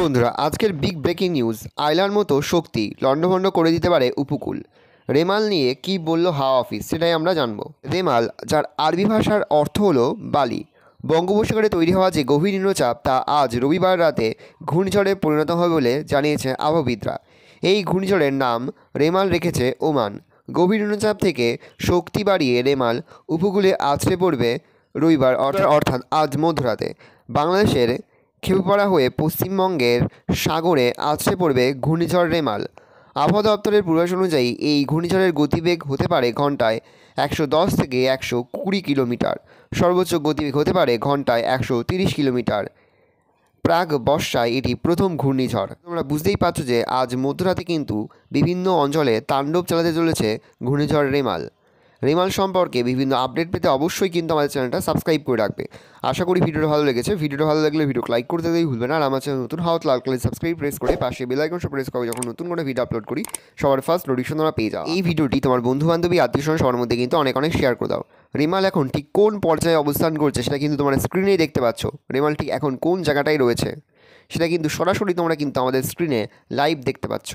বন্ধুরা, আজকের big breaking news. আয়লার মতো শক্তি লণ্ডভণ্ড করে দিতে পারে উপকূল। রেমাল নিয়ে কি বলল হাওয়া অফিস, সেটাই আমরা জানবো। রেমাল, যার আরবি ভাষার অর্থ হলো বালি, বঙ্গোপসাগরে তৈরি হওয়া যে গভীর নিম্নচাপ তা আজ রবিবার রাতে ঘূর্ণিঝড়ে পরিণত হবে বলে জানিয়েছে আবহাওয়াবিদরা। এই ঘূর্ণিঝড়ের নাম রেমাল রেখেছে ওমান। গভীর নিম্নচাপ থেকে শক্তি বাড়িয়ে রেমাল উপকূলে আছড়ে পড়বে রবিবার অর্থাৎ আজ মধ্যরাতে। বাংলাদেশের খেপুপাড়া হয়ে পশ্চিমবঙ্গের সাগরে আছড়ে পড়বে ঘূর্ণিঝড় রেমাল। আবহাওয়া দপ্তরের পূর্বাভাস অনুযায়ী এই ঘূর্ণিঝড়ের গতিবেগ হতে পারে ঘন্টায় 110 থেকে 120 কিলোমিটার, সর্বোচ্চ গতিবেগ হতে পারে ঘন্টায় 130 কিলোমিটার। প্রাক বর্ষায় এটি প্রথম ঘূর্ণিঝড়। তোমরা বুঝতেই পারছো যে আজ মধ্যরাতে কিন্তু বিভিন্ন অঞ্চলে তাণ্ডব চালাতে চলেছে ঘূর্ণিঝড় রেমাল। রেমাল সম্পর্কে বিভিন্ন আপডেট পেতে অবশ্যই কিন্তু আমাদের চ্যানেলটা সাবস্ক্রাইব করে রাখবে। আশা করি ভিডিওটা ভালো লেগেছে। ভিডিওটা ভালো লাগলে ভিডিওকে লাইক করতে ভুলবে না। আর আমার চ্যানেল নতুন হওয়া লাল কালার সাবস্ক্রাইব প্রেস করে পাশে বেল আইকনটা প্রেস করে যখন নতুন কোনো ভিডিও আপলোড করি সবার ফার্স্ট নোটিফিকেশন তোমরা পেয়ে যাও। এই ভিডিওটি তোমার বন্ধু বান্ধবী আত্মীয়স্বজন সবার মধ্যে কিন্তু অনেক শেয়ার করে দাও। রেমাল এখন ঠিক কোন পর্যায়ে অবস্থান করছে সেটা কিন্তু তোমরা স্ক্রিনেই দেখতে পাচ্ছ। রেমাল ঠিক এখন কোন জায়গাটায় রয়েছে সেটা কিন্তু সরাসরি তোমরা কিন্তু আমাদের স্ক্রিনে লাইভ দেখতে পাচ্ছ।